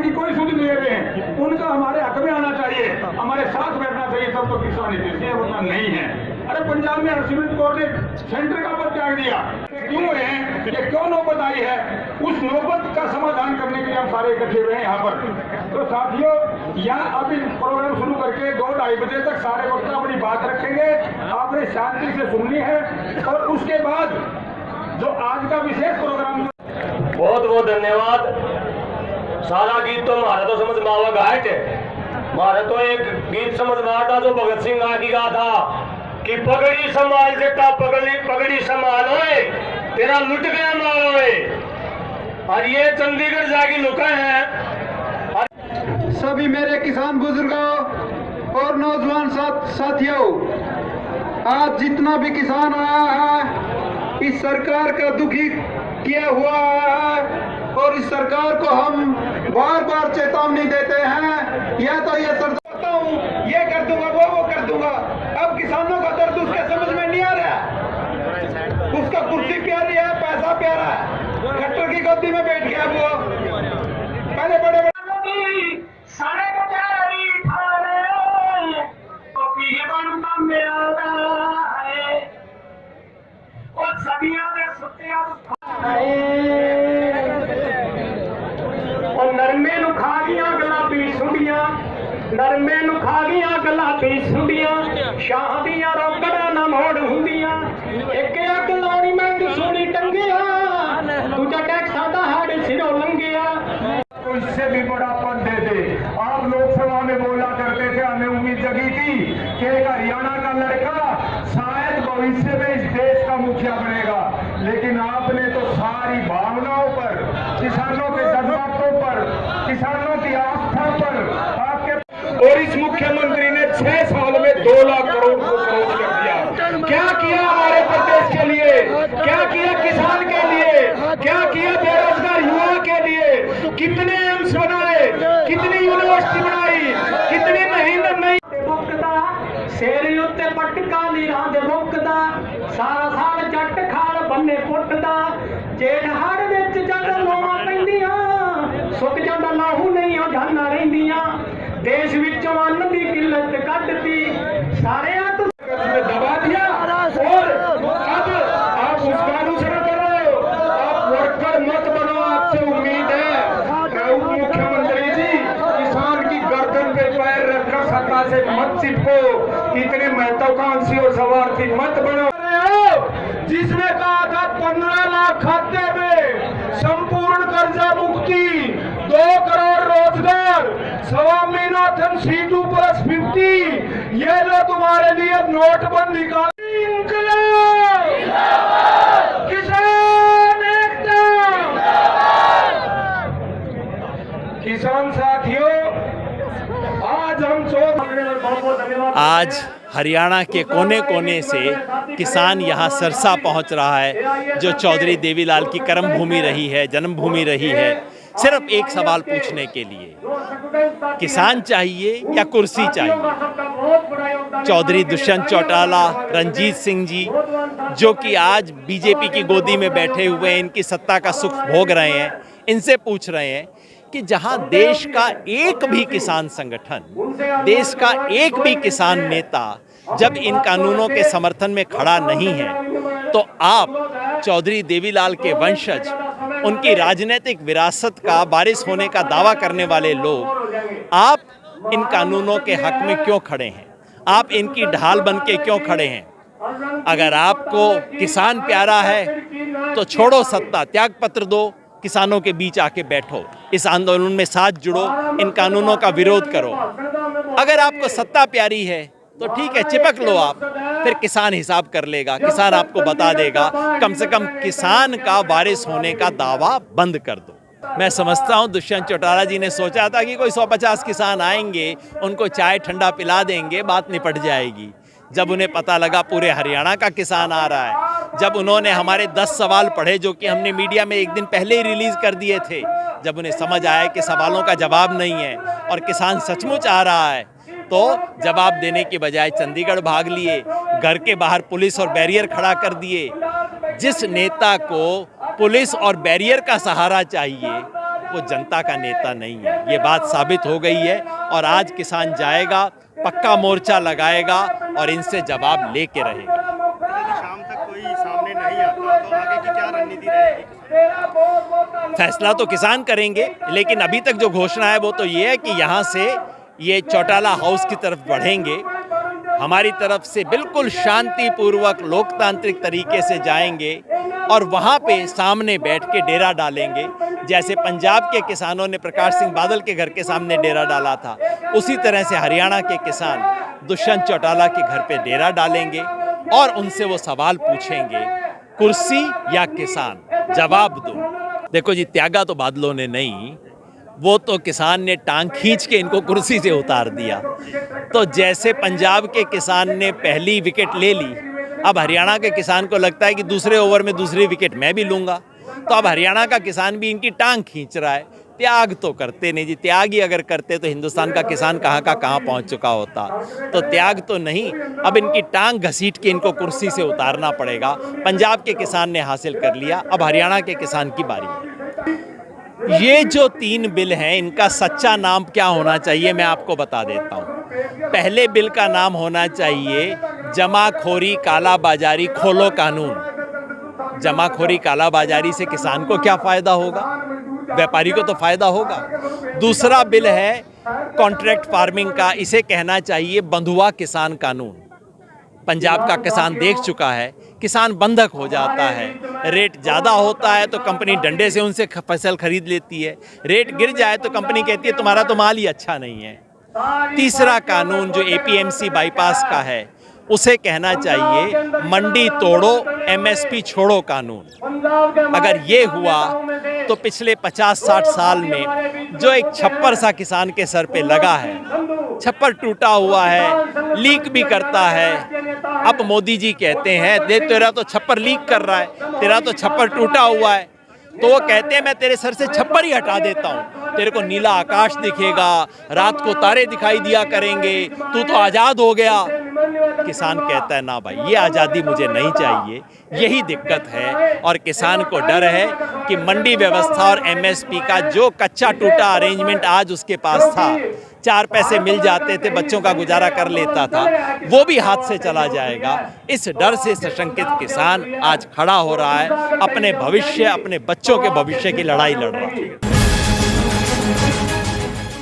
किसान की कोई सुध नहीं ले रहे हैं, उनका हमारे हक में आना चाहिए, हमारे साथ बैठना चाहिए, तब तो किसान हित है, वरना नहीं है। अरे पंजाब में सुप्रीम कोर्ट ने सेंटर का पद त्याग दिया, क्यों है, ये क्यों नौबत आई है? उस नौबत का समाधान करने के लिए हम सारे इकट्ठे हुए हैं यहाँ पर। तो साथियों, यहाँ अभी प्रोग्राम शुरू करके 2-2:30 बजे तक सारे वक्त अपनी बात रखेंगे, आपने शांति से सुननी है, और उसके बाद जो आज का विशेष प्रोग्राम। बहुत बहुत धन्यवाद। सारा गीत तो हमारा तो समझ में आवा घाट है, हमारा तो एक गीत समझ में आता जो भगत सिंह आगे गा था कि पगड़ी संभाल देता, पगड़ी संभाल होए, तेरा लुट गया माल होए। और ये चंडीगढ़ जाके लुका है। सभी मेरे किसान बुजुर्गों और नौजवान साथियों, आज जितना भी किसान आया है इस सरकार का दुखी किया हुआ है, और इस सरकार को हम बार बार चेतावनी देते हैं, या तो ये करता हूँ, ये कर दूंगा, वो कर दूंगा। अब किसानों का दर्द उसके समझ में नहीं आ रहा, उसका कुर्सी प्यारी है, पैसा प्यारा है, ट्रैक्टर की गद्दी में बैठ गया वो। पहले बड़े नरमे नु खा गया गुलाबी सुंडियां, नरमे नु खा गया गुलाबी सुंडियां, शाह दियां रोकड़ा ना मोड़ हुंदियां, एक अग लाउणी मंग सोनी टंगिया, दूजा टैक्सां दा हाड़ सिरों लंघिया। इससे भी बड़ा पद दे दे। आप लोकसभा में बोला करते थे, हमें उम्मीद जगी थी कि एक हरियाणा का लड़का शायद भविष्य में इस देश का मुखिया बनेगा, लेकिन आपने तो सारी भावनाओं पर, किसानों के जज्बातों पर, किसानों की आस्था पर आपके, और इस मुख्यमंत्री ने 6 साल में 2 लाख करोड़ को क्रॉस कर दिया। क्या किया हमारे प्रदेश के लिए, क्या किया किसान के लिए, क्या किया बेरोजगार युवा के लिए, कितने एम्स बनाए, कितनी यूनिवर्सिटी बनाई, कितनी महीने नहीं शेर उत्ते पटका लीरां दे मुकदा, सारा साल जट खाल बन्ने पुੱਟਦਾ, जेठ हाड़ विच जद लोवां पैंदियां, सुक जांदा लाहू नहीं ओ जाना रहिंदियां, देश विचों अन्न दी किल्लत कढती, सारे दबा दिया, और अब आप उसका अनुसरण करो, आप वर्कर मत बनो। आपसे उम्मीद है उप मुख्यमंत्री जी, किसान की गर्दन पे पैर रखकर सत्ता से मत चिपको, इतने महत्वाकांक्षी और स्वार्थी मत बनो। जिसने कहा था 15 लाख खाते में संपूर्ण कर्जा मुक्ति, 2 करोड़ रोजगार, स्वामीनाथन C2+50, ये जो तुम्हारे लिए नोटबंदी का किसान एकता। किसान साथियों, आज हम आज हरियाणा के कोने कोने से किसान यहाँ सरसा पहुँच रहा है, जो चौधरी देवीलाल की कर्म भूमि रही है, जन्मभूमि रही है, सिर्फ एक सवाल पूछने के लिए, किसान चाहिए या कुर्सी चाहिए। चौधरी दुष्यंत चौटाला, रणजीत सिंह जी, जो कि आज बीजेपी की गोदी में बैठे हुए इनकी सत्ता का सुख भोग रहे हैं, इनसे पूछ रहे हैं कि जहां देश का एक भी किसान संगठन, देश का एक भी किसान नेता जब इन कानूनों के समर्थन में खड़ा नहीं है, तो आप चौधरी देवीलाल के वंशज, उनकी राजनीतिक विरासत का वारिस होने का दावा करने वाले लोग, आप इन कानूनों के हक में क्यों खड़े हैं? आप इनकी ढाल बन के क्यों खड़े हैं? अगर आपको किसान प्यारा है तो छोड़ो सत्ता, त्याग पत्र दो, किसानों के बीच आके बैठो, इस आंदोलन में साथ जुड़ो, इन कानूनों का विरोध करो। अगर आपको सत्ता प्यारी है तो ठीक है, चिपक लो आप, फिर किसान हिसाब कर लेगा, किसान आपको बता देगा। कम से कम किसान का वारिस होने का दावा बंद कर दो। मैं समझता हूं दुष्यंत चौटाला जी ने सोचा था कि कोई 150 किसान आएंगे, उनको चाय ठंडा पिला देंगे, बात निपट जाएगी। जब उन्हें पता लगा पूरे हरियाणा का किसान आ रहा है, जब उन्होंने हमारे 10 सवाल पढ़े जो कि हमने मीडिया में एक दिन पहले ही रिलीज़ कर दिए थे, जब उन्हें समझ आया कि सवालों का जवाब नहीं है और किसान सचमुच आ रहा है, तो जवाब देने के बजाय चंडीगढ़ भाग लिए, घर के बाहर पुलिस और बैरियर खड़ा कर दिए। जिस नेता को पुलिस और बैरियर का सहारा चाहिए, वो जनता का नेता नहीं है। ये बात साबित हो गई है और आज किसान जाएगा, पक्का मोर्चा लगाएगा और इनसे जवाब लेके रहेगा। यदि शाम तक कोई सामने नहीं आता तो आगे की क्या रणनीति रहेगी? फैसला तो किसान करेंगे, लेकिन अभी तक जो घोषणा है वो तो ये है कि यहाँ से ये चौटाला हाउस की तरफ बढ़ेंगे। हमारी तरफ से बिल्कुल शांतिपूर्वक लोकतांत्रिक तरीके से जाएंगे और वहाँ पे सामने बैठ के डेरा डालेंगे। जैसे पंजाब के किसानों ने प्रकाश सिंह बादल के घर के सामने डेरा डाला था, उसी तरह से हरियाणा के किसान दुष्यंत चौटाला के घर पे डेरा डालेंगे और उनसे वो सवाल पूछेंगे, कुर्सी या किसान, जवाब दो। देखो जी, त्यागा तो बादलों ने नहीं, वो तो किसान ने टांग खींच के इनको कुर्सी से उतार दिया। तो जैसे पंजाब के किसान ने पहली विकेट ले ली, अब हरियाणा के किसान को लगता है कि दूसरे ओवर में दूसरी विकेट मैं भी लूँगा। तो अब हरियाणा का किसान भी इनकी टांग खींच रहा है। त्याग तो करते नहीं जी, त्याग ही अगर करते तो हिंदुस्तान का किसान कहाँ का कहाँ पहुँच चुका होता। तो त्याग तो नहीं, अब इनकी टांग घसीट के इनको कुर्सी से उतारना पड़ेगा। पंजाब के किसान ने हासिल कर लिया, अब हरियाणा के किसान की बारी है। ये जो 3 बिल हैं, इनका सच्चा नाम क्या होना चाहिए मैं आपको बता देता हूँ। पहले बिल का नाम होना चाहिए जमाखोरी कालाबाजारी खोलो कानून। जमाखोरी कालाबाजारी से किसान को क्या फायदा होगा? व्यापारी को तो फायदा होगा। दूसरा बिल है कॉन्ट्रैक्ट फार्मिंग का, इसे कहना चाहिए बंधुआ किसान कानून। पंजाब का किसान देख चुका है, किसान बंधक हो जाता है, रेट ज़्यादा होता है तो कंपनी डंडे से उनसे फसल खरीद लेती है, रेट गिर जाए तो कंपनी कहती है तुम्हारा तो माल ही अच्छा नहीं है। तीसरा कानून जो एपीएमसी बाईपास का है, उसे कहना चाहिए मंडी तोड़ो एमएसपी छोड़ो कानून। अगर ये हुआ तो पिछले 50-60 साल में जो एक छप्पर सा किसान के सर पे लगा है, छप्पर टूटा हुआ है, लीक भी करता है। अब मोदी जी कहते हैं देख तेरा तो छप्पर लीक कर रहा है, तेरा तो छप्पर टूटा हुआ है, तो वो कहते हैं मैं तेरे सर से छप्पर ही हटा देता हूँ, तेरे को नीला आकाश दिखेगा, रात को तारे दिखाई दिया करेंगे, तू तो आज़ाद हो गया। किसान कहता है ना भाई, ये आज़ादी मुझे नहीं चाहिए। यही दिक्कत है और किसान को डर है कि मंडी व्यवस्था और एमएसपी का जो कच्चा टूटा अरेंजमेंट आज उसके पास था, 4 पैसे मिल जाते थे, बच्चों का गुजारा कर लेता था, वो भी हाथ से चला जाएगा। इस डर से सशंकित किसान आज खड़ा हो रहा है, अपने भविष्य, अपने बच्चों के भविष्य की लड़ाई लड़ रहा है।